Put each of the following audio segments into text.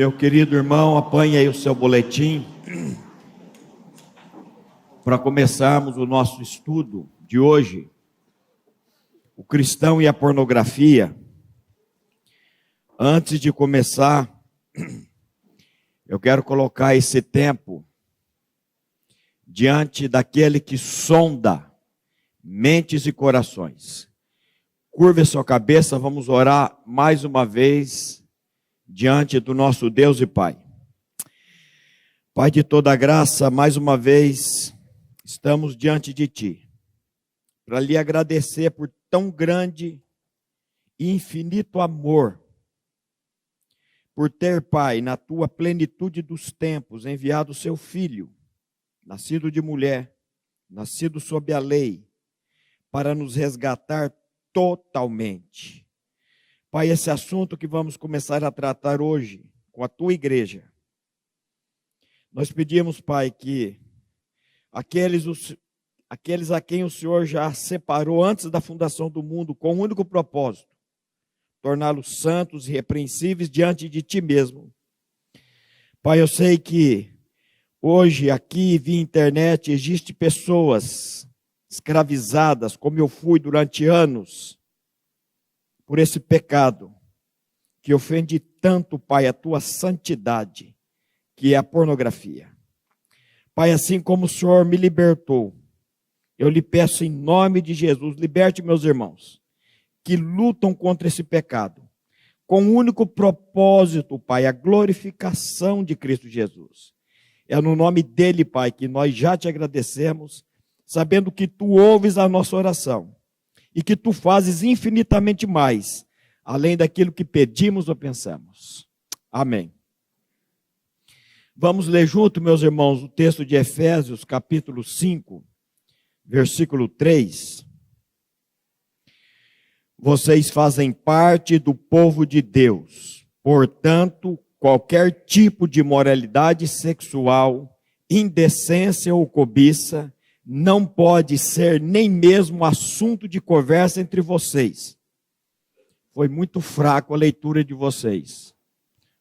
Meu querido irmão, apanhe aí o seu boletim para começarmos o nosso estudo de hoje. O cristão e a pornografia. Antes de começar, eu quero colocar esse tempo diante daquele que sonda mentes e corações. Curve a sua cabeça, vamos orar mais uma vez diante do nosso Deus e Pai. Pai de toda graça, mais uma vez estamos diante de Ti, para lhe agradecer por tão grande e infinito amor, por ter, Pai, na Tua plenitude dos tempos, enviado o Seu Filho, nascido de mulher, nascido sob a lei, para nos resgatar totalmente. Pai, esse assunto que vamos começar a tratar hoje com a Tua igreja, nós pedimos, Pai, que aqueles a quem o Senhor já separou antes da fundação do mundo, com um único propósito, torná-los santos e irrepreensíveis diante de Ti mesmo. Pai, eu sei que hoje aqui via internet existem pessoas escravizadas, como eu fui durante anos, por esse pecado que ofende tanto, Pai, a Tua santidade, que é a pornografia. Pai, assim como o Senhor me libertou, eu lhe peço em nome de Jesus, liberte meus irmãos, que lutam contra esse pecado, com o único propósito, Pai, a glorificação de Cristo Jesus. É no nome dele, Pai, que nós já te agradecemos, sabendo que Tu ouves a nossa oração e que Tu fazes infinitamente mais, além daquilo que pedimos ou pensamos. Amém. Vamos ler junto, meus irmãos, o texto de Efésios, capítulo 5, versículo 3. Vocês fazem parte do povo de Deus, portanto, qualquer tipo de imoralidade sexual, indecência ou cobiça, não pode ser nem mesmo assunto de conversa entre vocês. Foi muito fraco a leitura de vocês.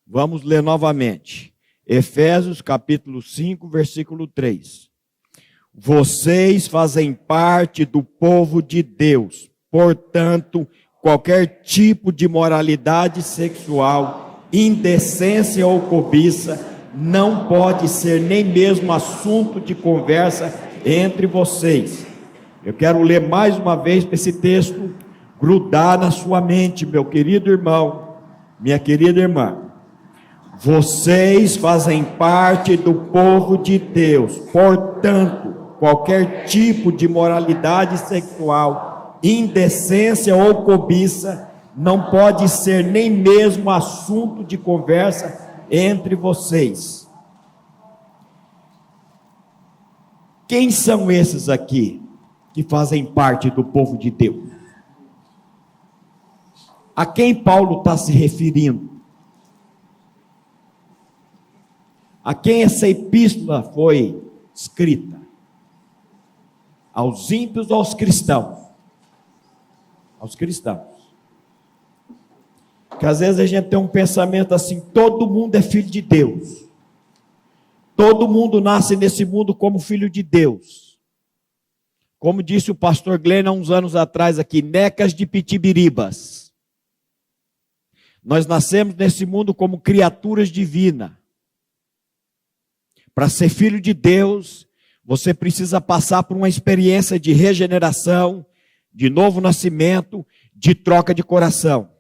Vamos ler novamente. Efésios capítulo 5, versículo 3. Vocês fazem parte do povo de Deus, portanto, qualquer tipo de imoralidade sexual, indecência ou cobiça, não pode ser nem mesmo assunto de conversa entre vocês. Eu quero ler mais uma vez para esse texto grudar na sua mente, meu querido irmão, minha querida irmã. Vocês fazem parte do povo de Deus, portanto, qualquer tipo de imoralidade sexual, indecência ou cobiça, não pode ser nem mesmo assunto de conversa entre vocês. Quem são esses aqui que fazem parte do povo de Deus? A quem Paulo está se referindo? A quem essa epístola foi escrita? Aos ímpios ou aos cristãos? Aos cristãos. Porque às vezes a gente tem um pensamento assim: todo mundo é filho de Deus. Todo mundo nasce nesse mundo como filho de Deus. Como disse o pastor Glenn há uns anos atrás aqui, necas de pitibiribas. Nós nascemos nesse mundo como criaturas divinas. Para ser filho de Deus, você precisa passar por uma experiência de regeneração, de novo nascimento, de troca de coração.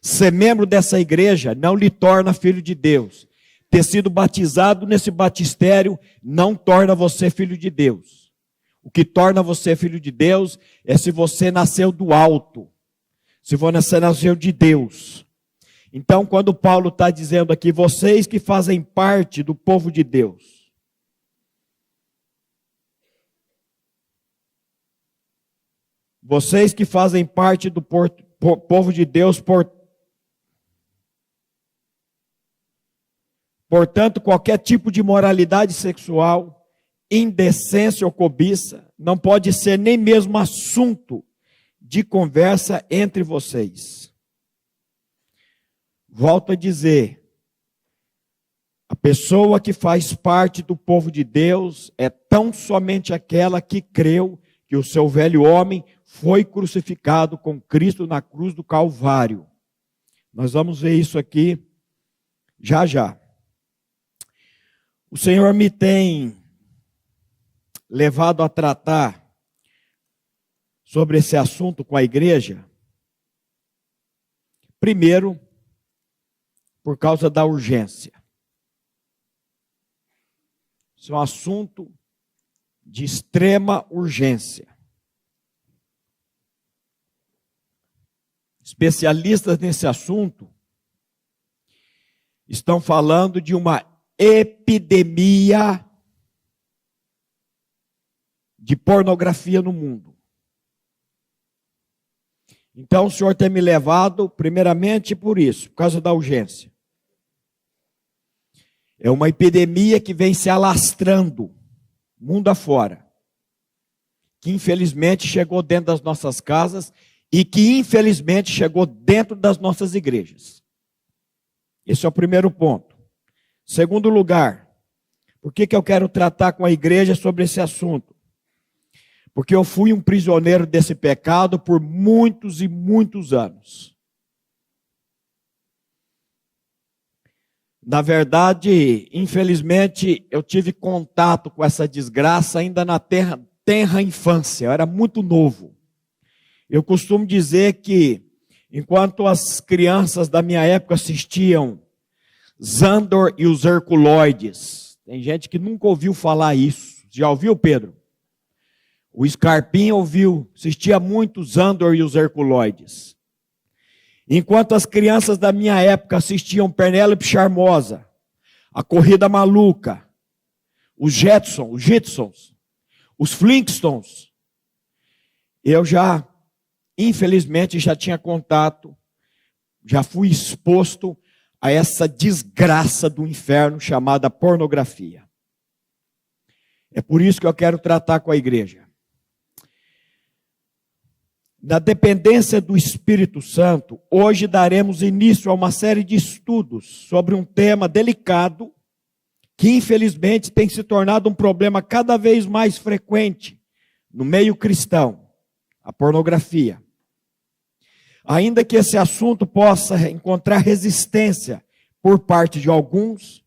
Ser membro dessa igreja não lhe torna filho de Deus. Ter sido batizado nesse batistério não torna você filho de Deus. O que torna você filho de Deus é se você nasceu do alto. Se você nasceu de Deus. Então, quando Paulo está dizendo aqui, vocês que fazem parte do povo de Deus, vocês que fazem parte do povo de Deus, portanto, qualquer tipo de imoralidade sexual, indecência ou cobiça, não pode ser nem mesmo assunto de conversa entre vocês. Volto a dizer, pessoa que faz parte do povo de Deus é tão somente aquela que creu que o seu velho homem foi crucificado com Cristo na cruz do Calvário. Nós vamos ver isso aqui já já. O Senhor me tem levado a tratar sobre esse assunto com a igreja, primeiro, por causa da urgência. Isso é um assunto de extrema urgência. Especialistas nesse assunto estão falando de uma epidemia de pornografia no mundo. Então o Senhor tem me levado, primeiramente por isso, por causa da urgência. É uma epidemia que vem se alastrando, mundo afora, que infelizmente chegou dentro das nossas casas e que infelizmente chegou dentro das nossas igrejas. Esse é o primeiro ponto. Segundo lugar, por que eu quero tratar com a igreja sobre esse assunto? Porque eu fui um prisioneiro desse pecado por muitos e muitos anos. Na verdade, infelizmente, eu tive contato com essa desgraça ainda na tenra infância, eu era muito novo. Eu costumo dizer que, enquanto as crianças da minha época assistiam Zandor e os Herculoides, tem gente que nunca ouviu falar isso. Já ouviu, Pedro? O Scarpim ouviu, assistia muito Zandor e os Herculoides. Enquanto as crianças da minha época assistiam Penélope Charmosa, A Corrida Maluca, os Jetsons, os Flintstones, eu já, infelizmente, já tinha contato, já fui exposto a essa desgraça do inferno chamada pornografia. É por isso que eu quero tratar com a igreja. Na dependência do Espírito Santo, hoje daremos início a uma série de estudos sobre um tema delicado que infelizmente tem se tornado um problema cada vez mais frequente no meio cristão, a pornografia. Ainda que esse assunto possa encontrar resistência por parte de alguns,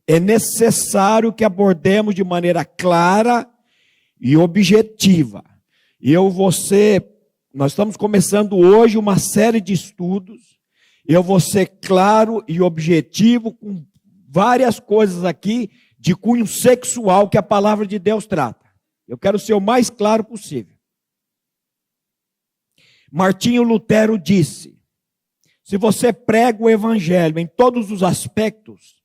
é necessário que abordemos de maneira clara e objetiva. Nós estamos começando hoje uma série de estudos. Eu vou ser claro e objetivo com várias coisas aqui de cunho sexual que a palavra de Deus trata. Eu quero ser o mais claro possível. Martinho Lutero disse: se você prega o evangelho em todos os aspectos,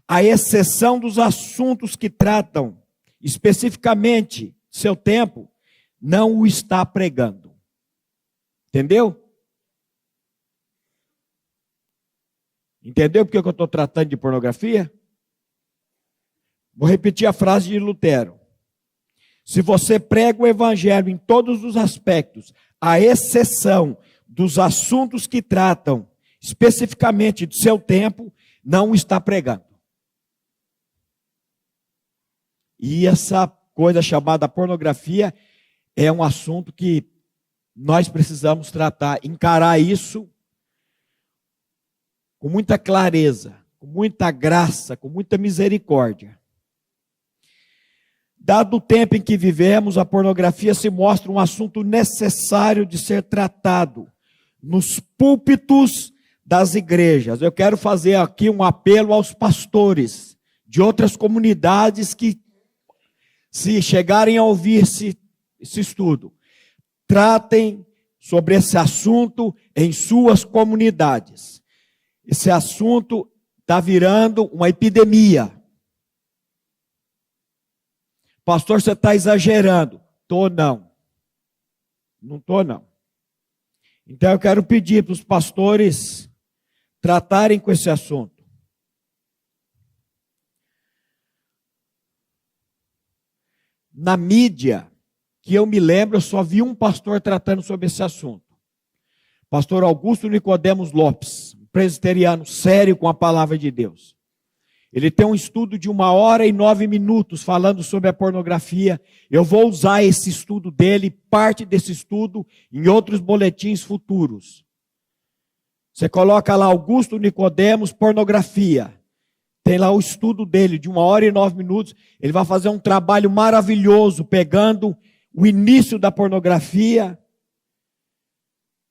à exceção dos assuntos que tratam especificamente seu tempo, não o está pregando. Entendeu? Entendeu porque eu estou tratando de pornografia? Vou repetir a frase de Lutero. Se você prega o evangelho em todos os aspectos, à exceção dos assuntos que tratam especificamente do seu tempo, não o está pregando. E essa coisa chamada pornografia é um assunto que nós precisamos tratar, encarar isso com muita clareza, com muita graça, com muita misericórdia. Dado o tempo em que vivemos, a pornografia se mostra um assunto necessário de ser tratado nos púlpitos das igrejas. Eu quero fazer aqui um apelo aos pastores de outras comunidades que, se chegarem a ouvir esse estudo, tratem sobre esse assunto em suas comunidades. Esse assunto está virando uma epidemia. Pastor, você está exagerando. Não estou não. Então eu quero pedir para os pastores tratarem com esse assunto. Na mídia, que eu me lembro, eu só vi um pastor tratando sobre esse assunto. Pastor Augusto Nicodemos Lopes, um presbiteriano sério com a palavra de Deus. Ele tem um estudo de 1h09 falando sobre a pornografia. Eu vou usar esse estudo dele, parte desse estudo, em outros boletins futuros. Você coloca lá Augusto Nicodemos, pornografia. Tem lá o estudo dele, de 1h09. Ele vai fazer um trabalho maravilhoso, pegando o início da pornografia,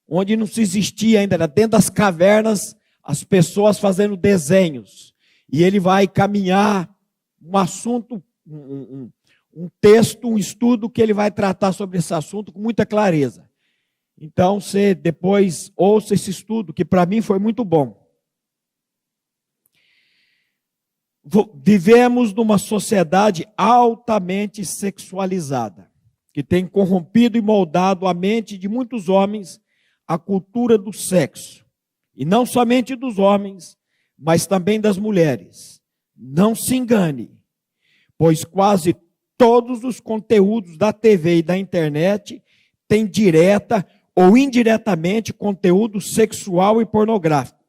onde não se existia ainda, era dentro das cavernas, as pessoas fazendo desenhos. E ele vai caminhar um assunto, um texto, um estudo que ele vai tratar sobre esse assunto com muita clareza. Então, você depois ouça esse estudo, que para mim foi muito bom. Vivemos numa sociedade altamente sexualizada, que tem corrompido e moldado a mente de muitos homens a cultura do sexo. E não somente dos homens, mas também das mulheres. Não se engane, pois quase todos os conteúdos da TV e da internet têm direta ou indiretamente conteúdo sexual e pornográfico.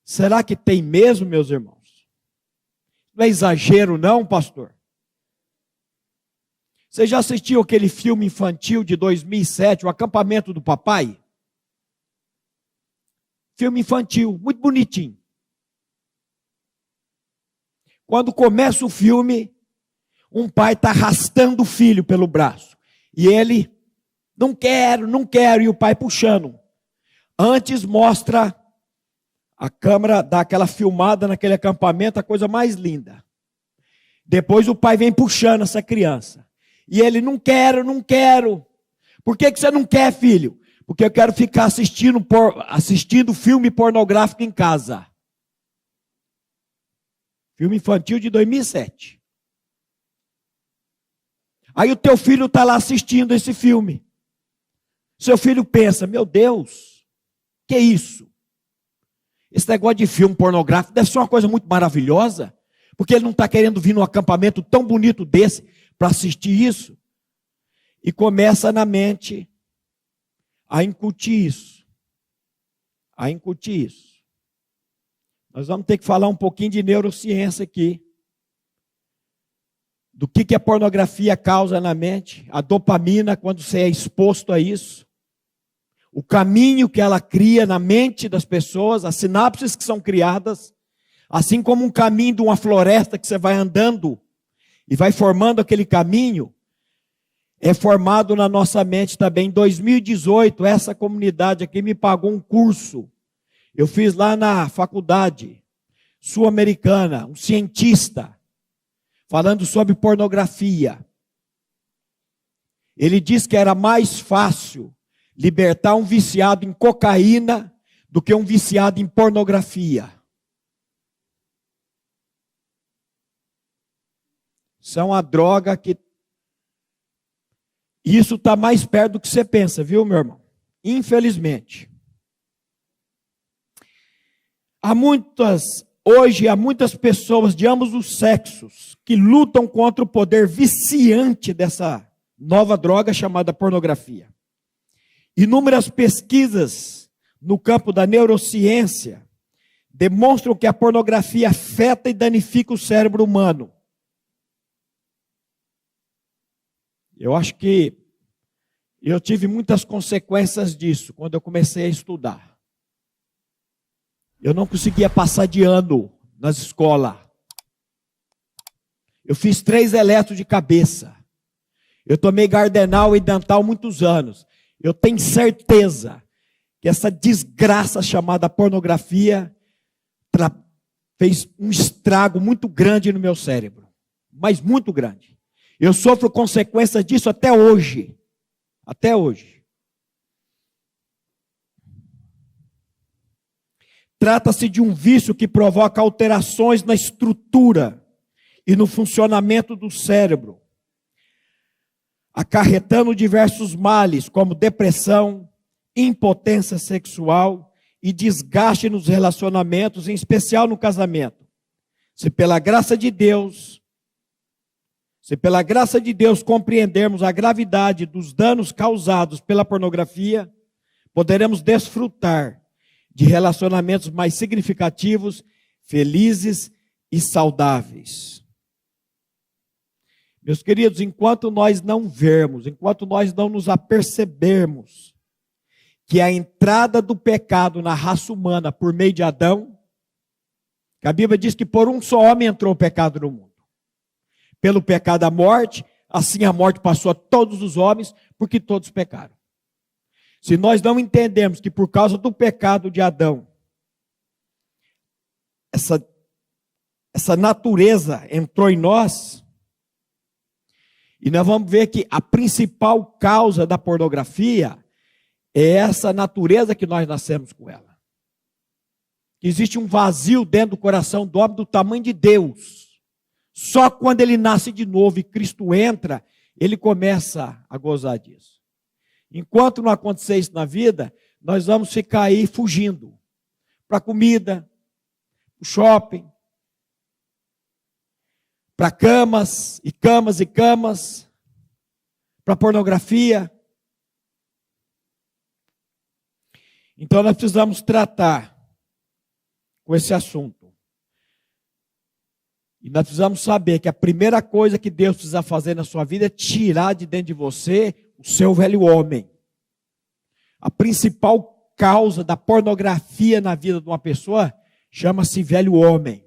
Será que tem mesmo, meus irmãos? Não é exagero não, pastor? Você já assistiu aquele filme infantil de 2007, O Acampamento do Papai? Filme infantil, muito bonitinho. Quando começa o filme, um pai está arrastando o filho pelo braço. E ele, não quero, e o pai puxando. Antes mostra, a câmera dá aquela filmada naquele acampamento, a coisa mais linda. Depois o pai vem puxando essa criança. E ele, não quero. Por que você não quer, filho? Porque eu quero ficar assistindo filme pornográfico em casa. Filme infantil de 2007. Aí o teu filho está lá assistindo esse filme. Seu filho pensa, meu Deus, que isso? Esse negócio de filme pornográfico deve ser uma coisa muito maravilhosa, porque ele não está querendo vir num acampamento tão bonito desse para assistir isso. E começa na mente a incutir isso. Nós vamos ter que falar um pouquinho de neurociência aqui. Do que a pornografia causa na mente. A dopamina, quando você é exposto a isso. O caminho que ela cria na mente das pessoas. As sinapses que são criadas. Assim como um caminho de uma floresta que você vai andando e vai formando aquele caminho. É formado na nossa mente também. Em 2018, essa comunidade aqui me pagou um curso. Eu fiz lá na faculdade sul-americana, um cientista, falando sobre pornografia. Ele disse que era mais fácil libertar um viciado em cocaína do que um viciado em pornografia. Isso é uma droga que... Isso está mais perto do que você pensa, viu, meu irmão? Infelizmente. Hoje há muitas pessoas de ambos os sexos que lutam contra o poder viciante dessa nova droga chamada pornografia. Inúmeras pesquisas no campo da neurociência demonstram que a pornografia afeta e danifica o cérebro humano. Eu acho que eu tive muitas consequências disso quando eu comecei a estudar. Eu não conseguia passar de ano nas escolas. Eu fiz 3 eletros de cabeça. Eu tomei Gardenal e Dental muitos anos. Eu tenho certeza que essa desgraça chamada pornografia fez um estrago muito grande no meu cérebro. Mas muito grande. Eu sofro consequências disso até hoje. Até hoje. Trata-se de um vício que provoca alterações na estrutura e no funcionamento do cérebro, acarretando diversos males, como depressão, impotência sexual e desgaste nos relacionamentos, em especial no casamento. Se pela graça de Deus compreendermos a gravidade dos danos causados pela pornografia, poderemos desfrutar de relacionamentos mais significativos, felizes e saudáveis. Meus queridos, enquanto nós não vermos, enquanto nós não nos apercebermos que a entrada do pecado na raça humana por meio de Adão, que a Bíblia diz que por um só homem entrou o pecado no mundo. Pelo pecado a morte, assim a morte passou a todos os homens, porque todos pecaram. Se nós não entendemos que por causa do pecado de Adão, essa natureza entrou em nós, e nós vamos ver que a principal causa da pornografia é essa natureza que nós nascemos com ela. Existe um vazio dentro do coração do homem do tamanho de Deus. Só quando ele nasce de novo e Cristo entra, ele começa a gozar disso. Enquanto não acontecer isso na vida, nós vamos ficar aí fugindo para comida, para o shopping, para camas e camas e camas, para pornografia. Então nós precisamos tratar com esse assunto. E nós precisamos saber que a primeira coisa que Deus precisa fazer na sua vida é tirar de dentro de você o seu velho homem. A principal causa da pornografia na vida de uma pessoa chama-se velho homem.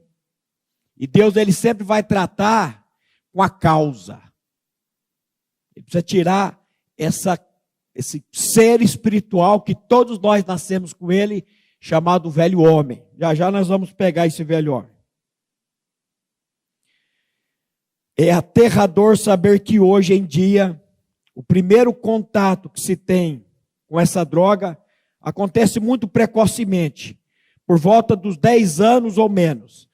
E Deus, ele sempre vai tratar com a causa. Ele precisa tirar esse ser espiritual que todos nós nascemos com ele, chamado velho homem. Já já nós vamos pegar esse velho homem. É aterrador saber que hoje em dia, o primeiro contato que se tem com essa droga acontece muito precocemente, por volta dos 10 anos ou menos.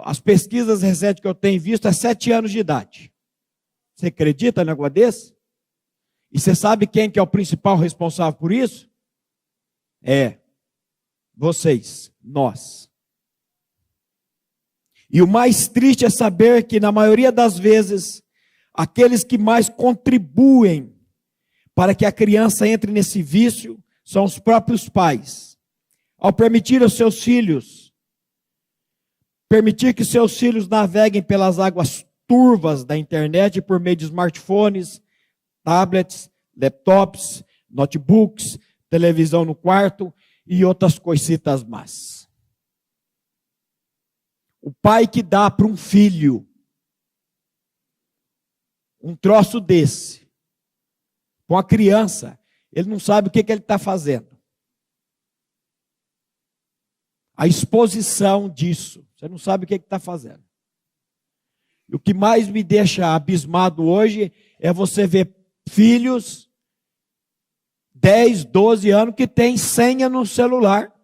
As pesquisas recentes que eu tenho visto é 7 anos de idade. Você acredita em negócio desse? E você sabe quem que é o principal responsável por isso? Vocês, nós. E o mais triste é saber que, na maioria das vezes, aqueles que mais contribuem para que a criança entre nesse vício são os próprios pais. Ao permitir aos seus filhos, permitir que seus filhos naveguem pelas águas turvas da internet por meio de smartphones, tablets, laptops, notebooks, televisão no quarto e outras coisitas más. O pai que dá para um filho um troço desse, com a criança, ele não sabe o que ele está fazendo. A exposição disso, você não sabe o que está fazendo. E o que mais me deixa abismado hoje é você ver filhos 10, 12 anos que tem senha no celular,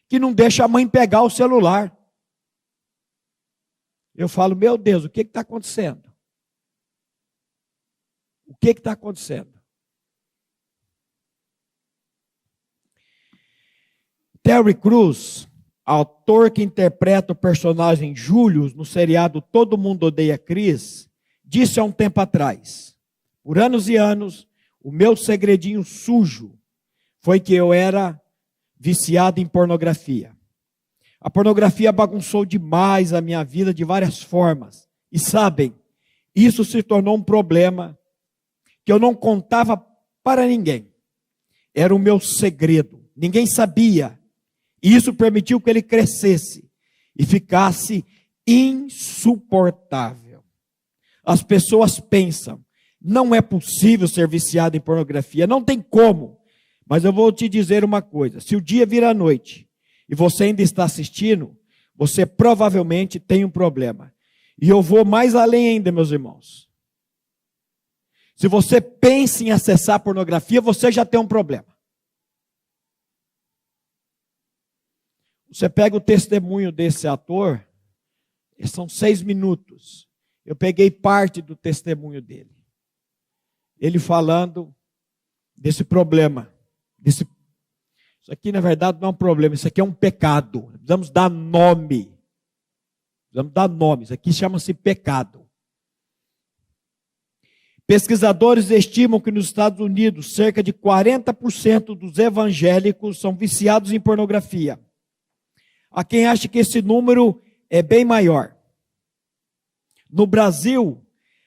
que não deixa a mãe pegar o celular. Eu falo, meu Deus, o que está acontecendo? O que está acontecendo? Terry Crews, autor que interpreta o personagem Julius no seriado Todo Mundo Odeia Chris, disse há um tempo atrás: por anos e anos, o meu segredinho sujo foi que eu era viciado em pornografia. A pornografia bagunçou demais a minha vida de várias formas. E sabem, isso se tornou um problema que eu não contava para ninguém. Era o meu segredo. Ninguém sabia. E isso permitiu que ele crescesse e ficasse insuportável. As pessoas pensam, não é possível ser viciado em pornografia, não tem como. Mas eu vou te dizer uma coisa, se o dia vira noite e você ainda está assistindo, você provavelmente tem um problema. E eu vou mais além ainda, meus irmãos. Se você pensa em acessar pornografia, você já tem um problema. Você pega o testemunho desse ator, são 6 minutos. Eu peguei parte do testemunho dele. Ele falando desse problema. Isso aqui, na verdade, não é um problema, isso aqui é um pecado. Precisamos dar nome. Precisamos dar nome. Isso aqui chama-se pecado. Pesquisadores estimam que nos Estados Unidos, cerca de 40% dos evangélicos são viciados em pornografia. Há quem ache que esse número é bem maior. No Brasil,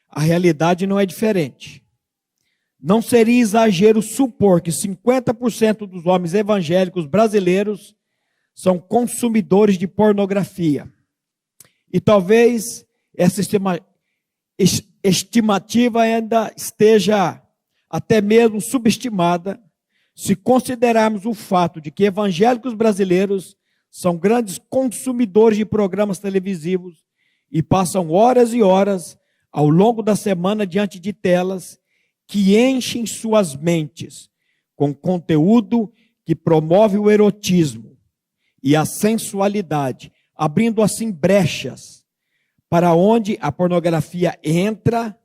a realidade não é diferente. Não seria exagero supor que 50% dos homens evangélicos brasileiros são consumidores de pornografia. E talvez essa estimativa ainda esteja até mesmo subestimada, se considerarmos o fato de que evangélicos brasileiros são grandes consumidores de programas televisivos e passam horas e horas ao longo da semana diante de telas que enchem suas mentes com conteúdo que promove o erotismo e a sensualidade, abrindo assim brechas para onde a pornografia entra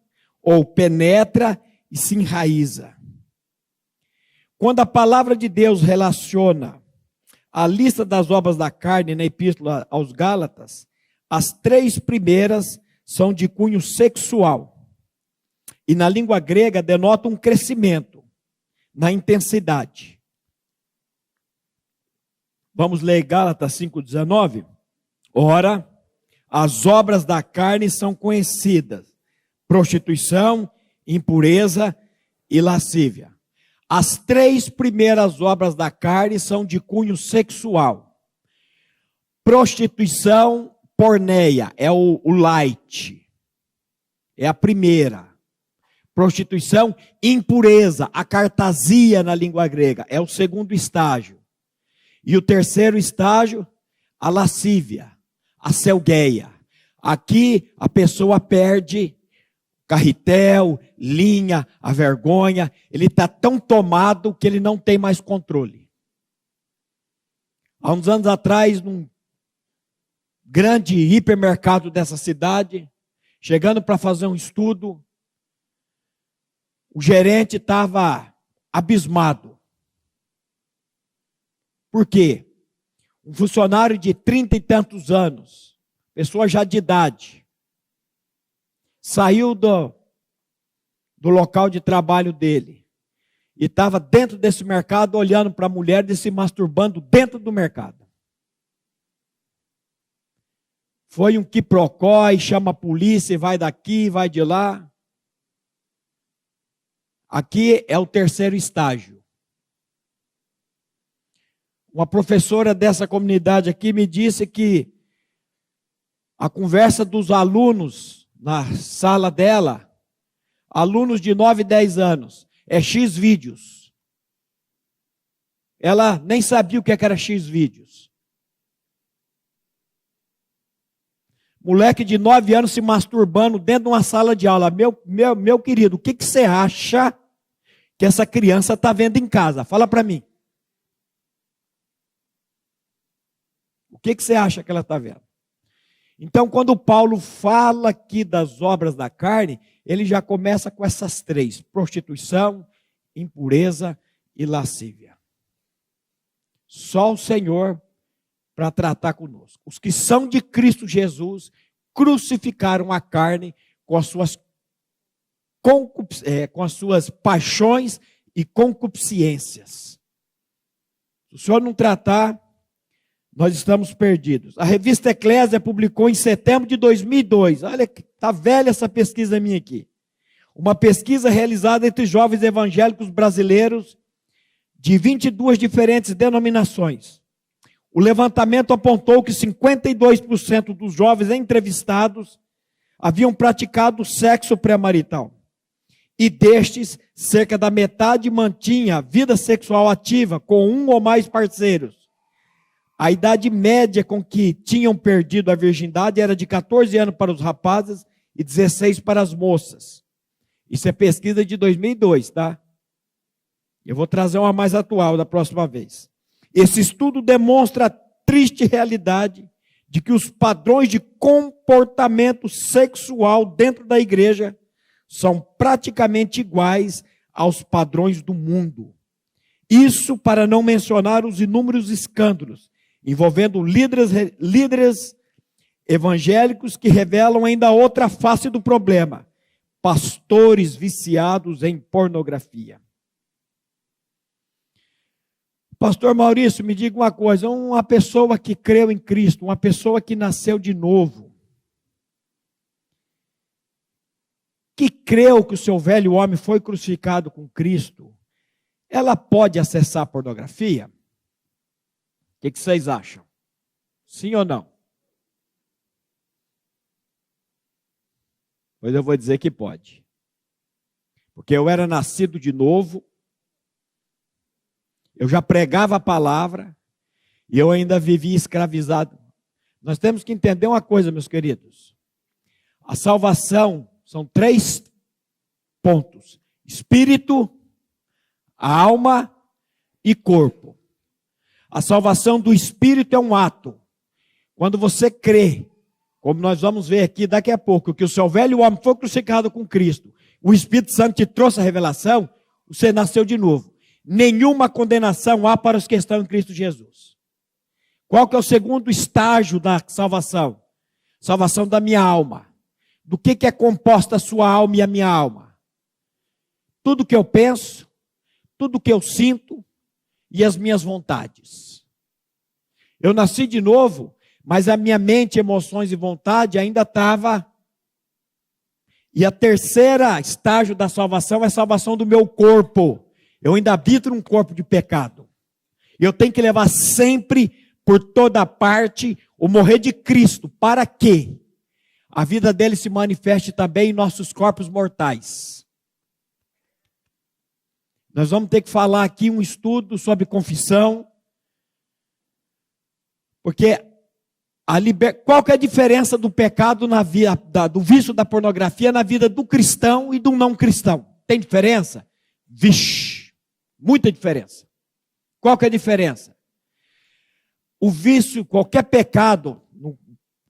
ou penetra e se enraiza. Quando a palavra de Deus relaciona a lista das obras da carne na Epístola aos Gálatas, as 3 primeiras são de cunho sexual. E na língua grega denota um crescimento na intensidade. Vamos ler Gálatas 5,19? Ora, as obras da carne são conhecidas: prostituição, impureza e lascívia. As 3 primeiras obras da carne são de cunho sexual. Prostituição, porneia, é o light. É a primeira. Prostituição, impureza, a cartasia na língua grega, é o segundo estágio. E o terceiro estágio, a lascívia, a selgueia. Aqui a pessoa perde carretel, linha, a vergonha, ele está tão tomado que ele não tem mais controle. Há uns anos atrás, num grande hipermercado dessa cidade, chegando para fazer um estudo, o gerente estava abismado. Por quê? Um funcionário de 30 e tantos anos, pessoa já de idade, saiu do local de trabalho dele e estava dentro desse mercado olhando para a mulher e se masturbando dentro do mercado. Foi um quiprocó e chama a polícia e vai daqui, vai de lá. Aqui é o terceiro estágio. Uma professora dessa comunidade aqui me disse que a conversa dos alunos na sala dela, alunos de 9 e 10 anos, é X vídeos. Ela nem sabia o que era X vídeos. Moleque de 9 anos se masturbando dentro de uma sala de aula. Meu querido, o que você acha que essa criança está vendo em casa? Fala para mim. O que você acha que ela está vendo? Então, quando Paulo fala aqui das obras da carne, ele já começa com essas 3: prostituição, impureza e lascívia. Só o Senhor para tratar conosco. Os que são de Cristo Jesus crucificaram a carne com as suas paixões e concupiscências. Se o Senhor não tratar, nós estamos perdidos. A revista Eclésia publicou em setembro de 2002. Olha, está velha essa pesquisa minha aqui. Uma pesquisa realizada entre jovens evangélicos brasileiros de 22 diferentes denominações. O levantamento apontou que 52% dos jovens entrevistados haviam praticado sexo pré-marital. E destes, cerca da metade mantinha vida sexual ativa com um ou mais parceiros. A idade média com que tinham perdido a virgindade era de 14 anos para os rapazes e 16 para as moças. Isso é pesquisa de 2002, tá? Eu vou trazer uma mais atual da próxima vez. Esse estudo demonstra a triste realidade de que os padrões de comportamento sexual dentro da igreja são praticamente iguais aos padrões do mundo. Isso para não mencionar os inúmeros escândalos envolvendo líderes evangélicos que revelam ainda outra face do problema: pastores viciados em pornografia. Pastor Maurício, me diga uma coisa, uma pessoa que creu em Cristo, uma pessoa que nasceu de novo, que creu que o seu velho homem foi crucificado com Cristo, ela pode acessar a pornografia? O que vocês acham? Sim ou não? Pois eu vou dizer que pode. Porque eu era nascido de novo, eu já pregava a palavra, e eu ainda vivia escravizado. Nós temos que entender uma coisa, meus queridos. A salvação são 3 pontos: espírito, alma e corpo. A salvação do espírito é um ato. Quando você crê, como nós vamos ver aqui daqui a pouco, que o seu velho homem foi crucificado com Cristo, o Espírito Santo te trouxe a revelação, você nasceu de novo. Nenhuma condenação há para os que estão em Cristo Jesus. Qual que é o segundo estágio da salvação? Salvação da minha alma. Do que é composta a sua alma e a minha alma? Tudo que eu penso, tudo que eu sinto e as minhas vontades. Eu nasci de novo, mas a minha mente, emoções e vontade ainda estava. E a terceira estágio da salvação é a salvação do meu corpo. Eu ainda habito num corpo de pecado. Eu tenho que levar sempre, por toda parte, o morrer de Cristo. Para quê? A vida dele se manifeste também em nossos corpos mortais. Nós vamos ter que falar aqui um estudo sobre confissão. Porque qual que é a diferença do pecado na vida, do vício da pornografia na vida do cristão e do não cristão? Tem diferença? Vixe, muita diferença. Qual que é a diferença? O vício, qualquer pecado, no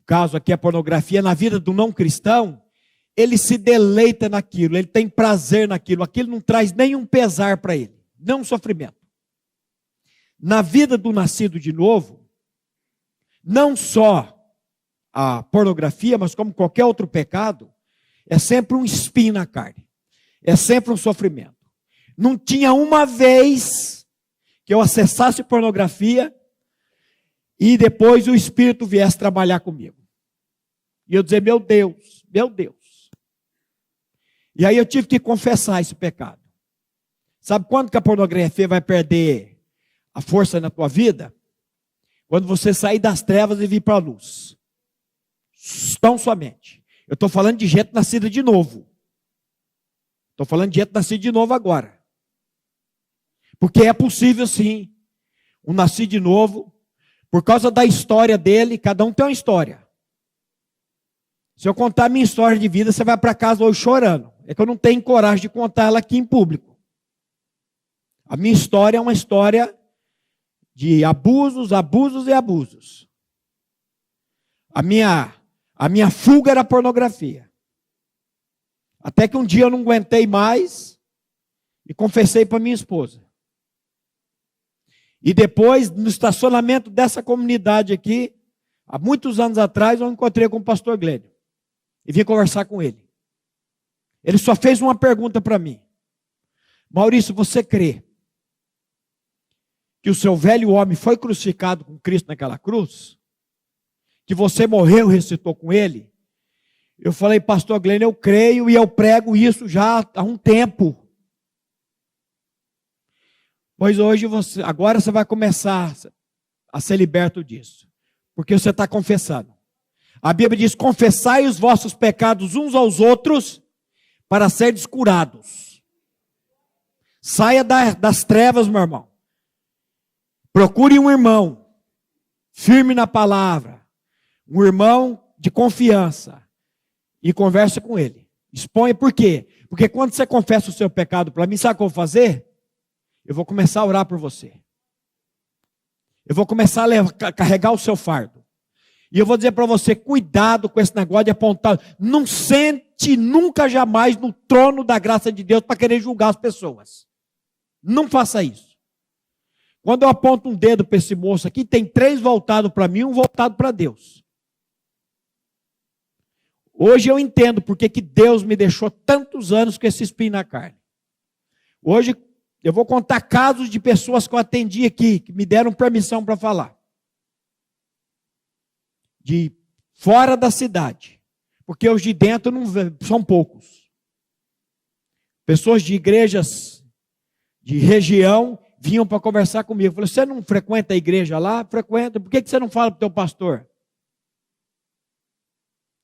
caso aqui a pornografia, na vida do não cristão, ele se deleita naquilo, ele tem prazer naquilo, aquilo não traz nenhum pesar para ele, não sofrimento. Na vida do nascido de novo, não só a pornografia, mas como qualquer outro pecado, é sempre um espinho na carne, é sempre um sofrimento. Não tinha uma vez que eu acessasse pornografia e depois o Espírito viesse trabalhar comigo. E eu dizer, meu Deus, meu Deus. E aí eu tive que confessar esse pecado. Sabe quando que a pornografia vai perder a força na tua vida? Quando você sair das trevas e vir para a luz. Tão somente. Eu estou falando de gente nascida de novo. Estou falando de gente nascida de novo agora. Porque é possível sim, um nascido de novo, por causa da história dele, cada um tem uma história. Se eu contar a minha história de vida, você vai para casa hoje chorando. É que eu não tenho coragem de contar ela aqui em público. A minha história é uma história de abusos, abusos e abusos. A minha fuga era a pornografia. Até que um dia eu não aguentei mais e confessei para minha esposa. E depois, no estacionamento dessa comunidade aqui, há muitos anos atrás, eu encontrei com o pastor Glênio. E vim conversar com ele. Ele só fez uma pergunta para mim. Maurício, você crê que o seu velho homem foi crucificado com Cristo naquela cruz? Que você morreu e ressuscitou com ele? Eu falei, pastor Glênio, eu creio e eu prego isso já há um tempo. Pois hoje, agora você vai começar a ser liberto disso. Porque você está confessando. A Bíblia diz, confessai os vossos pecados uns aos outros para serdes curados. Saia das trevas, meu irmão. Procure um irmão firme na palavra. Um irmão de confiança. E converse com ele. Exponha por quê? Porque quando você confessa o seu pecado para mim, sabe o que eu vou fazer? Eu vou começar a orar por você. Eu vou começar a carregar o seu fardo. E eu vou dizer para você, cuidado com esse negócio de apontar. Não sente nunca jamais no trono da graça de Deus para querer julgar as pessoas. Não faça isso. Quando eu aponto um dedo para esse moço aqui, tem 3 voltados para mim e um voltado para Deus. Hoje eu entendo porque que Deus me deixou tantos anos com esse espinho na carne. Hoje eu vou contar casos de pessoas que eu atendi aqui, que me deram permissão para falar. De fora da cidade. Porque os de dentro não são poucos. Pessoas de igrejas de região vinham para conversar comigo. Eu falei, você não frequenta a igreja lá? Frequenta. Por que você não fala para o teu pastor?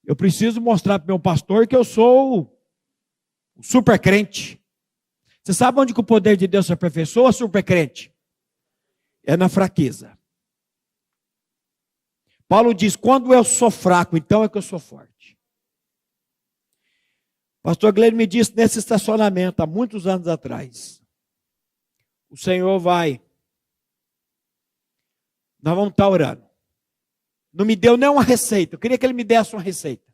Eu preciso mostrar para o meu pastor que eu sou o super crente. Você sabe onde que o poder de Deus se aperfeiçoa, super crente? É na fraqueza. Paulo diz, quando eu sou fraco, então é que eu sou forte. Pastor Glenn me disse nesse estacionamento, há muitos anos atrás, o Senhor vai, nós vamos estar orando. Não me deu nem uma receita, eu queria que ele me desse uma receita.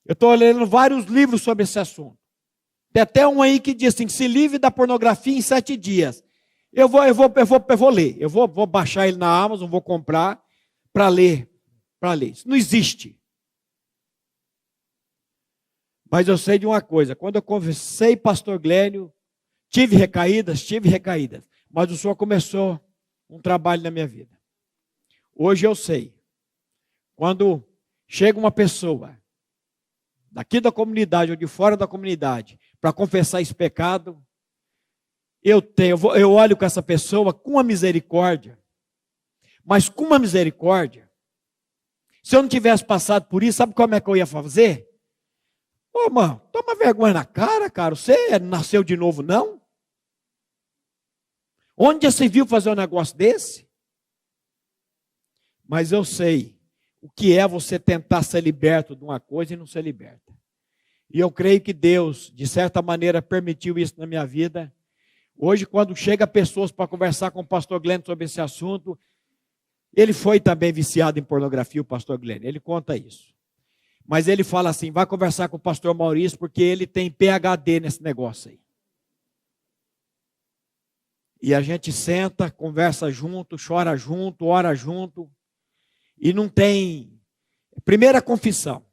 Eu estou lendo vários livros sobre esse assunto. Tem até um aí que diz assim, se livre da pornografia em 7 dias. Eu vou ler, eu vou baixar ele na Amazon, vou comprar para ler. Isso não existe. Mas eu sei de uma coisa, quando eu conversei pastor Glênio, tive recaídas, mas o Senhor começou um trabalho na minha vida. Hoje eu sei, quando chega uma pessoa, daqui da comunidade ou de fora da comunidade, para confessar esse pecado, eu olho com essa pessoa com uma misericórdia, mas com uma misericórdia. Se eu não tivesse passado por isso, sabe como é que eu ia fazer? Ô, mano, toma vergonha na cara, você nasceu de novo, não? Onde já se viu fazer um negócio desse? Mas eu sei o que é você tentar ser liberto de uma coisa e não ser liberta. E eu creio que Deus, de certa maneira, permitiu isso na minha vida. Hoje, quando chega pessoas para conversar com o pastor Glenn sobre esse assunto, ele foi também viciado em pornografia, o pastor Glenn, ele conta isso. Mas ele fala assim, vai conversar com o pastor Maurício, porque ele tem PhD nesse negócio aí. E a gente senta, conversa junto, chora junto, ora junto, e não tem... Primeira confissão.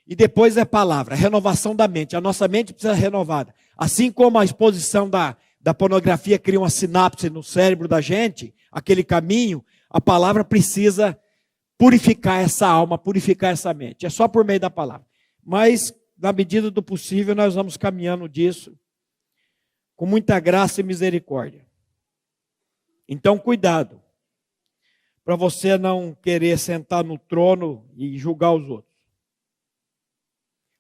E depois é palavra, renovação da mente. A nossa mente precisa ser renovada. Assim como a exposição da pornografia cria uma sinapse no cérebro da gente, aquele caminho, a palavra precisa purificar essa alma, purificar essa mente. É só por meio da palavra. Mas, na medida do possível, nós vamos caminhando disso, com muita graça e misericórdia. Então, cuidado, para você não querer sentar no trono e julgar os outros.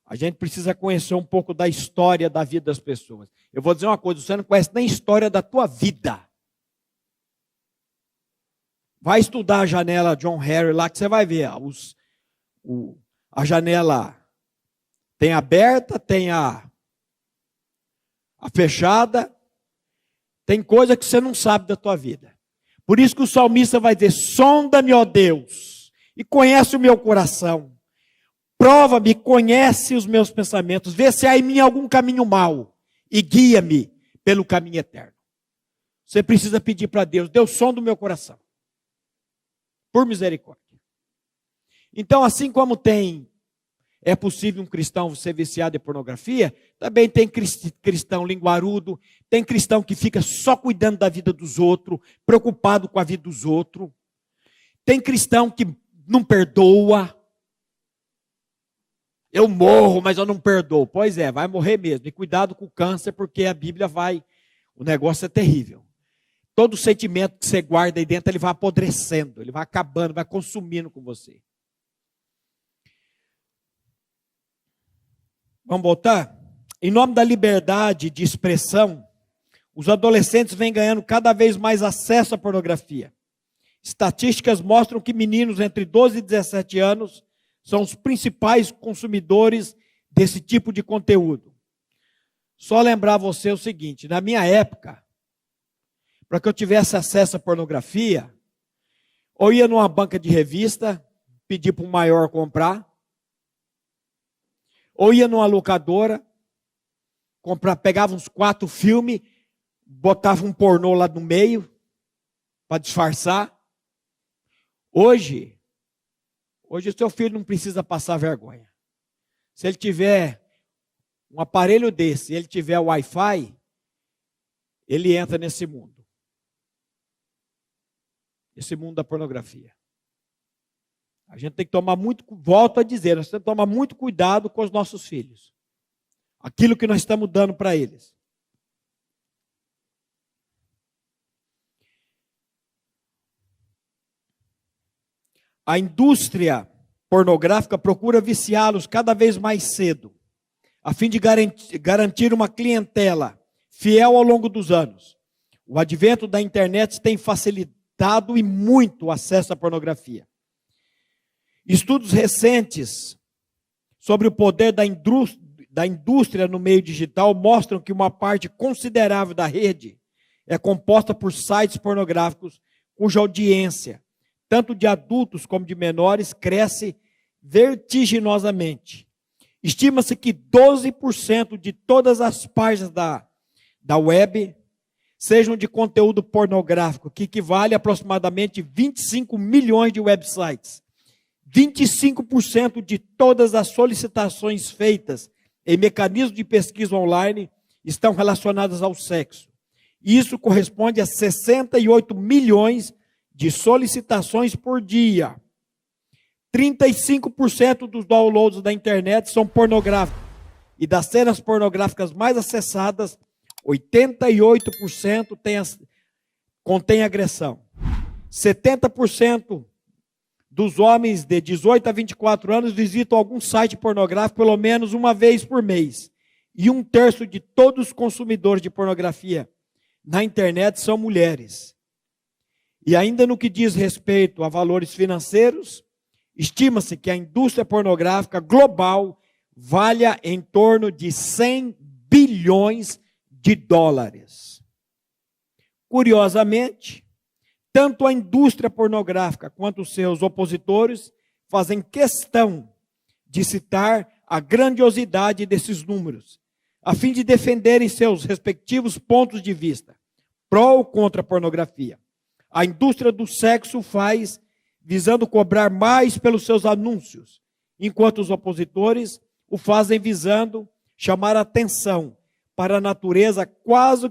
A gente precisa conhecer um pouco da história da vida das pessoas. Eu vou dizer uma coisa, você não conhece nem a história da tua vida. Vai estudar a janela John Harry lá que você vai ver. A janela tem aberta, tem a fechada. Tem coisa que você não sabe da tua vida. Por isso que o salmista vai dizer, sonda-me, ó Deus, e conhece o meu coração. Prova-me, conhece os meus pensamentos, vê se há em mim algum caminho mau e guia-me pelo caminho eterno. Você precisa pedir para Deus, Deus, sonda o meu coração, por misericórdia. Então, assim como é possível um cristão ser viciado em pornografia, também tem cristão linguarudo, tem cristão que fica só cuidando da vida dos outros, preocupado com a vida dos outros, tem cristão que não perdoa. Eu morro, mas eu não perdoo. Pois é, vai morrer mesmo. E cuidado com o câncer, porque a Bíblia o negócio é terrível. Todo sentimento que você guarda aí dentro, ele vai apodrecendo, ele vai acabando, vai consumindo com você. Vamos voltar? Em nome da liberdade de expressão, os adolescentes vêm ganhando cada vez mais acesso à pornografia. Estatísticas mostram que meninos entre 12 e 17 anos são os principais consumidores desse tipo de conteúdo. Só lembrar você o seguinte, na minha época, para que eu tivesse acesso à pornografia, ou ia numa banca de revista, pedir para um maior comprar, ou ia numa locadora, pegava uns 4 filmes, botava um pornô lá no meio, para disfarçar. Hoje o seu filho não precisa passar vergonha. Se ele tiver um aparelho desse, ele tiver Wi-Fi, ele entra nesse mundo. Esse mundo da pornografia. A gente tem que tomar muito, volto a dizer, nós temos que tomar muito cuidado com os nossos filhos. Aquilo que nós estamos dando para eles. A indústria pornográfica procura viciá-los cada vez mais cedo, a fim de garantir uma clientela fiel ao longo dos anos. O advento da internet tem facilitado e muito o acesso à pornografia. Estudos recentes sobre o poder da indústria no meio digital mostram que uma parte considerável da rede é composta por sites pornográficos cuja audiência, tanto de adultos como de menores, cresce vertiginosamente. Estima-se que 12% de todas as páginas da web sejam de conteúdo pornográfico, que equivale a aproximadamente 25 milhões de websites. 25% de todas as solicitações feitas em mecanismos de pesquisa online estão relacionadas ao sexo. Isso corresponde a 68 milhões de solicitações por dia. 35% dos downloads da internet são pornográficos. E das cenas pornográficas mais acessadas, 88% contém agressão. 70% dos homens de 18 a 24 anos visitam algum site pornográfico pelo menos uma vez por mês. E 1/3 de todos os consumidores de pornografia na internet são mulheres. E ainda no que diz respeito a valores financeiros, estima-se que a indústria pornográfica global valha em torno de 100 bilhões de dólares. Curiosamente, tanto a indústria pornográfica quanto os seus opositores fazem questão de citar a grandiosidade desses números, a fim de defenderem seus respectivos pontos de vista, pró ou contra a pornografia. A indústria do sexo faz visando cobrar mais pelos seus anúncios, enquanto os opositores o fazem visando chamar a atenção para a natureza quase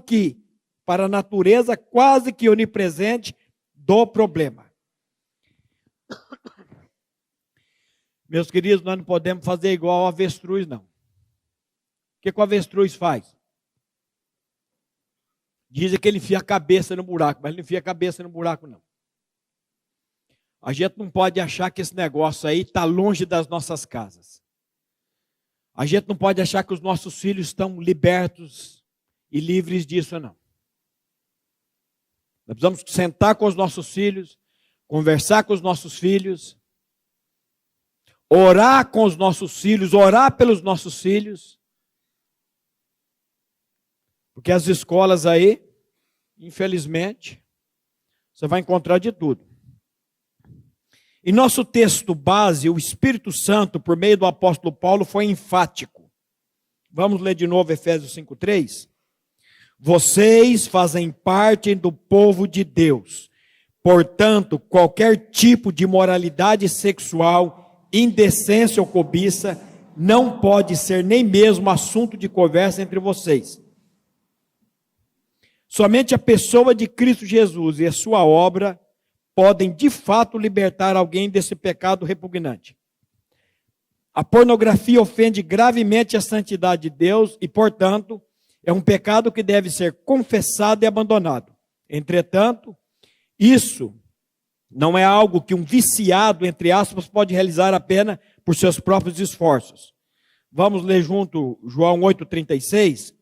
que onipresente do problema. Meus queridos, nós não podemos fazer igual ao avestruz, não. O que o avestruz faz? Dizem que ele enfia a cabeça no buraco, mas ele não enfia a cabeça no buraco, não. A gente não pode achar que esse negócio aí está longe das nossas casas. A gente não pode achar que os nossos filhos estão libertos e livres disso, não. Nós precisamos sentar com os nossos filhos, conversar com os nossos filhos, orar com os nossos filhos, orar pelos nossos filhos. Porque as escolas aí, infelizmente, você vai encontrar de tudo. Em nosso texto base, o Espírito Santo, por meio do apóstolo Paulo, foi enfático. Vamos ler de novo Efésios 5:3. Vocês fazem parte do povo de Deus. Portanto, qualquer tipo de imoralidade sexual, indecência ou cobiça, não pode ser nem mesmo assunto de conversa entre vocês. Somente a pessoa de Cristo Jesus e a sua obra podem de fato libertar alguém desse pecado repugnante. A pornografia ofende gravemente a santidade de Deus e, portanto, é um pecado que deve ser confessado e abandonado. Entretanto, isso não é algo que um viciado, entre aspas, pode realizar apenas por seus próprios esforços. Vamos ler junto João 8,36.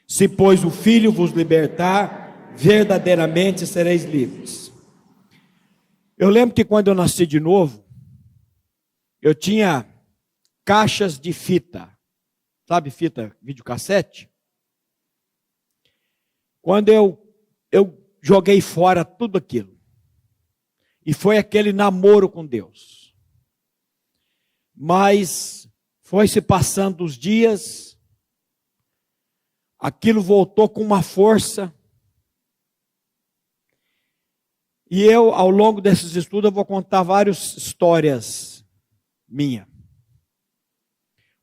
Se, pois, o Filho vos libertar, verdadeiramente sereis livres. Eu lembro que quando eu nasci de novo, eu tinha caixas de fita. Sabe fita, videocassete? Quando eu joguei fora tudo aquilo. E foi aquele namoro com Deus. Mas foi se passando os dias, aquilo voltou com uma força. E eu, ao longo desses estudos, eu vou contar várias histórias minhas.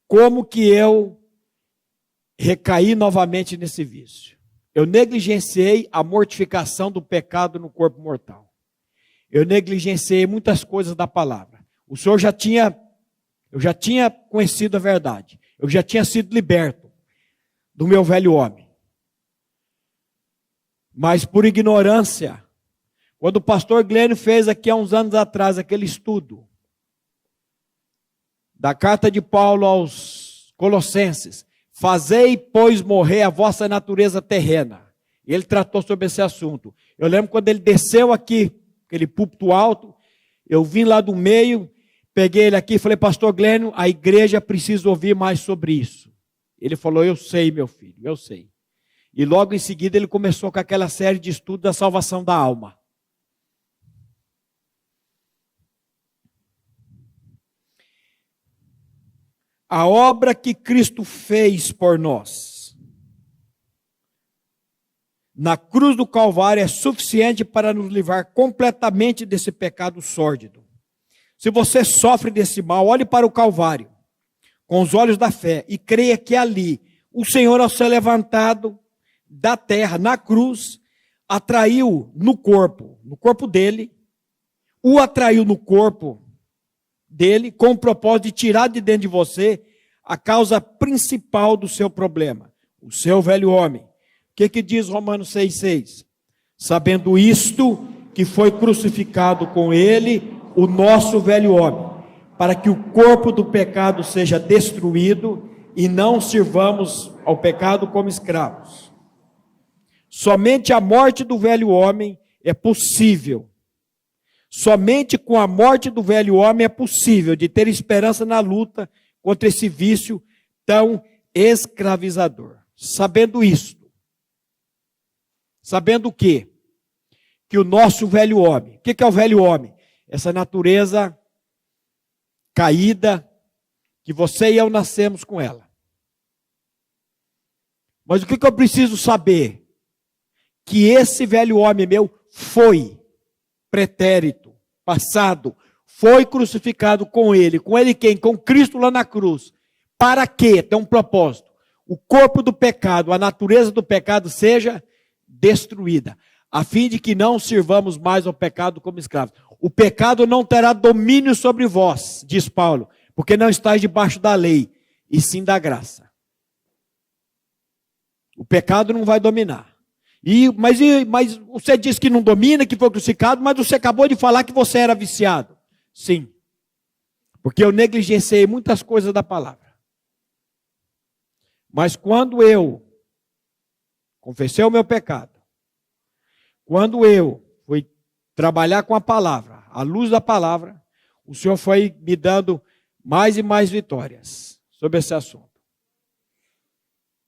como que eu recaí novamente nesse vício? Eu negligenciei a mortificação do pecado no corpo mortal. Eu negligenciei muitas coisas da palavra. O Senhor eu já tinha conhecido a verdade. Eu já tinha sido liberto do meu velho homem. Mas por ignorância, quando o pastor Glênio fez aqui há uns anos atrás aquele estudo da carta de Paulo aos Colossenses, fazei, pois, morrer a vossa natureza terrena. Ele tratou sobre esse assunto. Eu lembro quando ele desceu aqui, aquele púlpito alto, eu vim lá do meio, peguei ele aqui e falei, pastor Glênio, a igreja precisa ouvir mais sobre isso. Ele falou, eu sei, meu filho, eu sei. E logo em seguida ele começou com aquela série de estudos da salvação da alma. A obra que Cristo fez por nós na cruz do Calvário é suficiente para nos livrar completamente desse pecado sórdido. Se você sofre desse mal, olhe para o Calvário com os olhos da fé e creia que ali o Senhor, ao ser levantado da terra, na cruz, atraiu no corpo dele, o atraiu no corpo dele, com o propósito de tirar de dentro de você a causa principal do seu problema, o seu velho homem. O que diz Romanos 6,6? Sabendo isto, que foi crucificado com ele o nosso velho homem, para que o corpo do pecado seja destruído e não sirvamos ao pecado como escravos. Somente a morte do velho homem é possível. Somente com a morte do velho homem é possível de ter esperança na luta contra esse vício tão escravizador. Sabendo isto. Sabendo o quê? Que o nosso velho homem, o que é o velho homem? Essa natureza caída, que você e eu nascemos com ela. Mas o que eu preciso saber? Que esse velho homem meu foi pretérito, passado, foi crucificado com ele quem? Com Cristo lá na cruz. Para quê? Tem um propósito. O corpo do pecado, a natureza do pecado seja destruída, a fim de que não sirvamos mais ao pecado como escravos. O pecado não terá domínio sobre vós, diz Paulo, porque não estáis debaixo da lei, e sim da graça. O pecado não vai dominar. Mas você disse que não domina, que foi crucificado, mas você acabou de falar que você era viciado. Sim, porque eu negligenciei muitas coisas da palavra. Mas quando eu confessei o meu pecado, quando eu fui trabalhar com a palavra, à luz da palavra, o Senhor foi me dando mais e mais vitórias sobre esse assunto.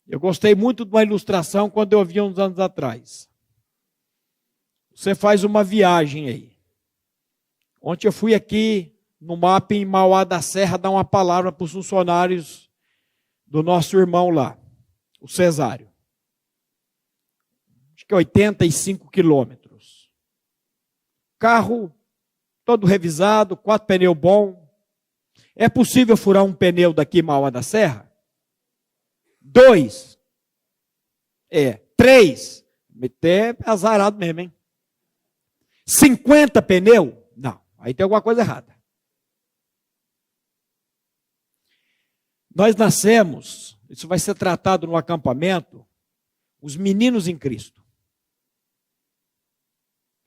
Eu gostei muito de uma ilustração quando eu vi uns anos atrás. Você faz uma viagem aí. Ontem eu fui aqui no MAP em Mauá da Serra dar uma palavra para os funcionários do nosso irmão lá, o Cesário. Acho que 85 quilômetros. Carro todo revisado, 4 pneus bons. É possível furar um pneu daqui em Mauá da Serra? 2. 3. Meter azarado mesmo, hein? 50 pneu? Não, aí tem alguma coisa errada. Nós nascemos, isso vai ser tratado no acampamento, os meninos em Cristo.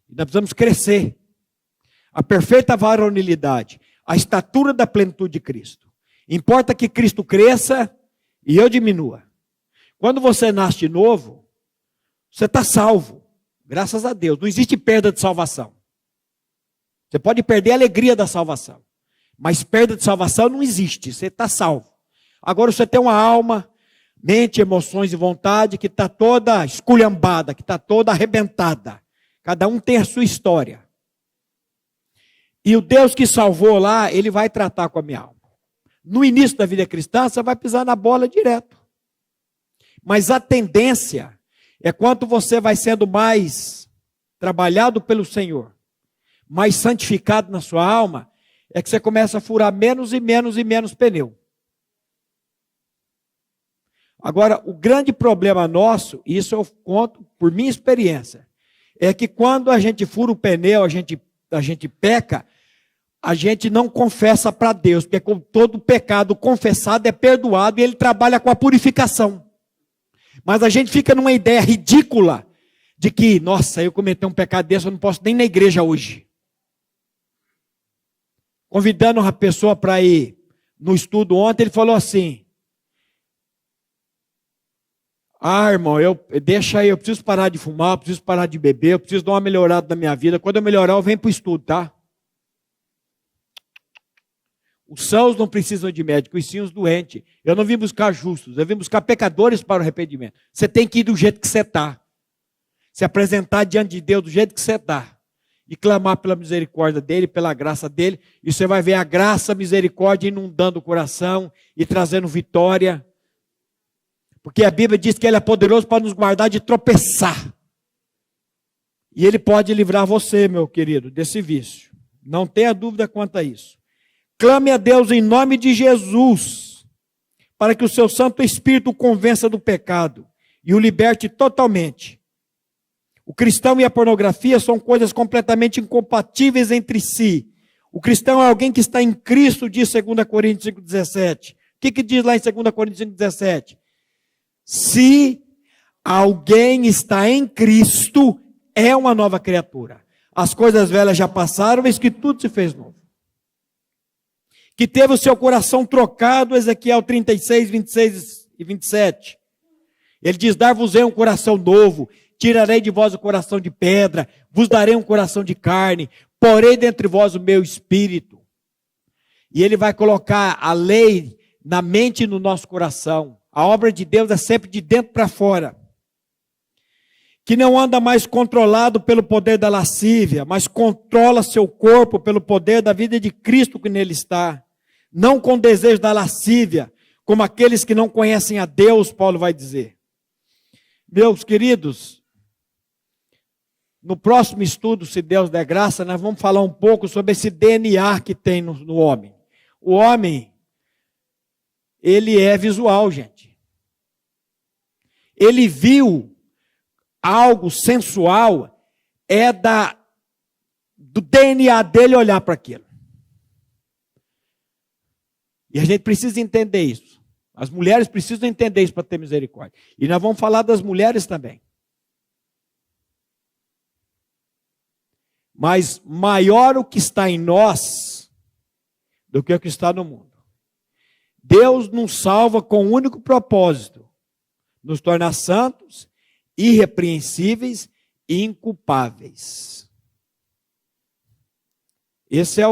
E nós precisamos crescer. A perfeita varonilidade, a estatura da plenitude de Cristo. Importa que Cristo cresça e eu diminua. Quando você nasce de novo, você está salvo. Graças a Deus. Não existe perda de salvação. Você pode perder a alegria da salvação. Mas perda de salvação não existe. Você está salvo. Agora você tem uma alma, mente, emoções e vontade que está toda esculhambada, que está toda arrebentada. Cada um tem a sua história. E o Deus que salvou lá, Ele vai tratar com a minha alma. No início da vida cristã, você vai pisar na bola direto. Mas a tendência é quanto você vai sendo mais trabalhado pelo Senhor, mais santificado na sua alma, é que você começa a furar menos e menos e menos pneu. Agora, o grande problema nosso, isso eu conto por minha experiência, é que quando a gente fura o pneu, a gente peca, a gente não confessa para Deus, porque com todo pecado confessado é perdoado e ele trabalha com a purificação. Mas a gente fica numa ideia ridícula de que, nossa, eu cometi um pecado desse, eu não posso nem ir na igreja hoje. Convidando uma pessoa para ir no estudo ontem, ele falou assim: irmão, deixa aí, eu preciso parar de fumar, eu preciso parar de beber, eu preciso dar uma melhorada na minha vida. Quando eu melhorar, eu venho para o estudo, tá? Os sãos não precisam de médico, e sim os doentes. Eu não vim buscar justos, eu vim buscar pecadores para o arrependimento. Você tem que ir do jeito que você está. Se apresentar diante de Deus do jeito que você está. E clamar pela misericórdia dele, pela graça dele. E você vai ver a graça, a misericórdia inundando o coração e trazendo vitória. Porque a Bíblia diz que ele é poderoso para nos guardar de tropeçar. E ele pode livrar você, meu querido, desse vício. Não tenha dúvida quanto a isso. Clame a Deus em nome de Jesus, para que o seu Santo Espírito o convença do pecado e o liberte totalmente. O cristão e a pornografia são coisas completamente incompatíveis entre si. O cristão é alguém que está em Cristo, diz 2 Coríntios 5,17. O que diz lá em 2 Coríntios 5,17? Se alguém está em Cristo, é uma nova criatura. As coisas velhas já passaram, eis que tudo se fez novo. Que teve o seu coração trocado, Ezequiel 36, 26 e 27. Ele diz: dar-vos-ei um coração novo, tirarei de vós o coração de pedra, vos darei um coração de carne, porei dentre vós o meu espírito. E ele vai colocar a lei na mente e no nosso coração. A obra de Deus é sempre de dentro para fora. Que não anda mais controlado pelo poder da lascívia, mas controla seu corpo pelo poder da vida de Cristo que nele está. Não com desejo da lascívia, como aqueles que não conhecem a Deus, Paulo vai dizer. Meus queridos, no próximo estudo, se Deus der graça, nós vamos falar um pouco sobre esse DNA que tem no homem. O homem, ele é visual, gente. Ele viu algo sensual, é do DNA dele olhar para aquilo. E a gente precisa entender isso. As mulheres precisam entender isso para ter misericórdia. E nós vamos falar das mulheres também. Mas maior o que está em nós do que o que está no mundo. Deus nos salva com um único propósito: nos tornar santos, irrepreensíveis e inculpáveis. Esse é a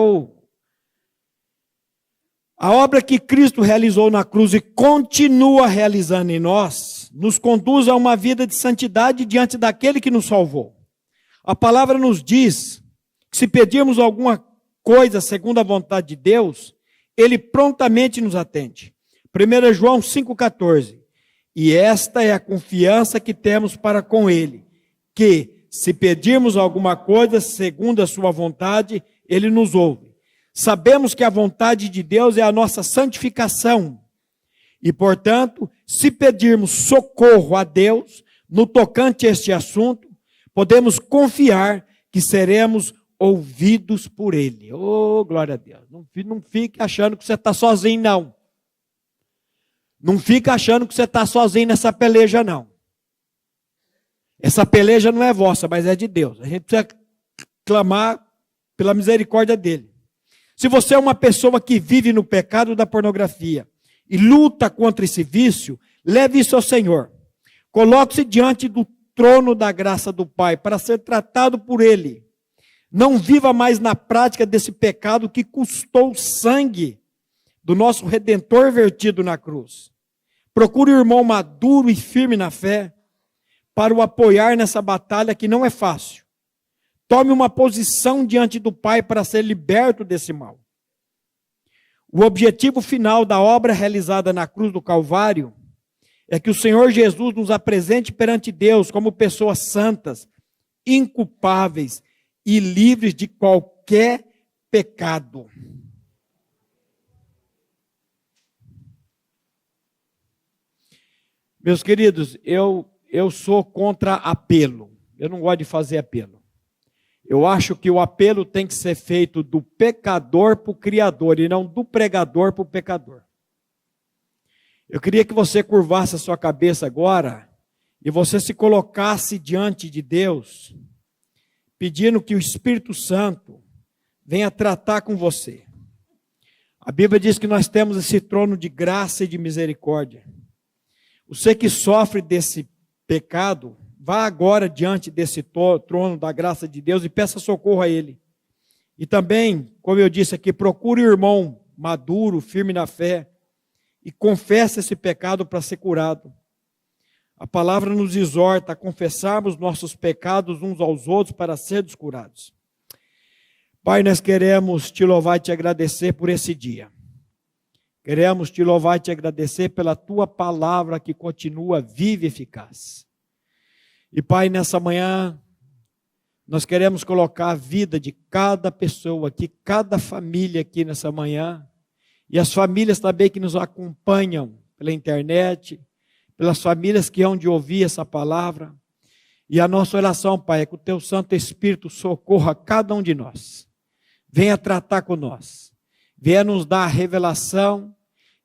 obra que Cristo realizou na cruz e continua realizando em nós, nos conduz a uma vida de santidade diante daquele que nos salvou. A palavra nos diz que se pedirmos alguma coisa segundo a vontade de Deus, Ele prontamente nos atende. 1 João 5,14. E esta é a confiança que temos para com Ele, que se pedirmos alguma coisa segundo a sua vontade, Ele nos ouve. Sabemos que a vontade de Deus é a nossa santificação. E, portanto, se pedirmos socorro a Deus no tocante a este assunto, podemos confiar que seremos ouvidos por Ele. Oh, glória a Deus. Não fique achando que você está sozinho, não. Não fica achando que você está sozinho nessa peleja, não. Essa peleja não é vossa, mas é de Deus. A gente precisa clamar pela misericórdia dEle. Se você é uma pessoa que vive no pecado da pornografia e luta contra esse vício, leve isso ao Senhor. Coloque-se diante do trono da graça do Pai para ser tratado por Ele. Não viva mais na prática desse pecado que custou o sangue do nosso Redentor vertido na cruz. Procure um irmão maduro e firme na fé para o apoiar nessa batalha que não é fácil. Tome uma posição diante do Pai para ser liberto desse mal. O objetivo final da obra realizada na cruz do Calvário é que o Senhor Jesus nos apresente perante Deus como pessoas santas, inculpáveis e livres de qualquer pecado. Meus queridos, eu sou contra apelo. Eu não gosto de fazer apelo. Eu acho que o apelo tem que ser feito do pecador para o Criador e não do pregador para o pecador. Eu queria que você curvasse a sua cabeça agora e você se colocasse diante de Deus, pedindo que o Espírito Santo venha tratar com você. A Bíblia diz que nós temos esse trono de graça e de misericórdia. Você que sofre desse pecado, vá agora diante desse trono da graça de Deus e peça socorro a Ele. E também, como eu disse aqui, procure o irmão maduro, firme na fé, e confesse esse pecado para ser curado. A palavra nos exorta a confessarmos nossos pecados uns aos outros para sermos curados. Pai, nós queremos te louvar e te agradecer por esse dia. Queremos te louvar e te agradecer pela tua palavra que continua viva e eficaz. E Pai, nessa manhã, nós queremos colocar a vida de cada pessoa aqui, cada família aqui nessa manhã, e as famílias também que nos acompanham pela internet, pelas famílias que hão de ouvir essa palavra. E a nossa oração, Pai, é que o Teu Santo Espírito socorra cada um de nós. Venha tratar com nós. Venha nos dar a revelação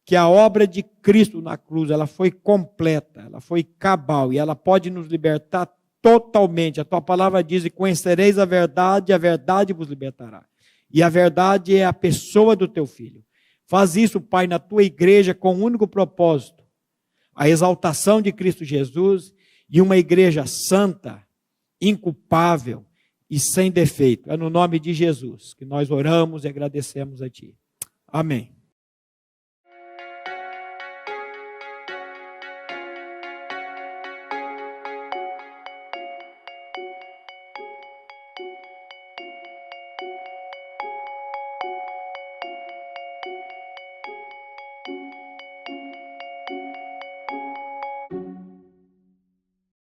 que a obra de Cristo na cruz, ela foi completa, ela foi cabal, e ela pode nos libertar totalmente. A Tua palavra diz: e conhecereis a verdade vos libertará. E a verdade é a pessoa do Teu Filho. Faz isso, Pai, na Tua igreja com um único propósito: a exaltação de Cristo Jesus e uma igreja santa, inculpável e sem defeito. É no nome de Jesus que nós oramos e agradecemos a Ti. Amém.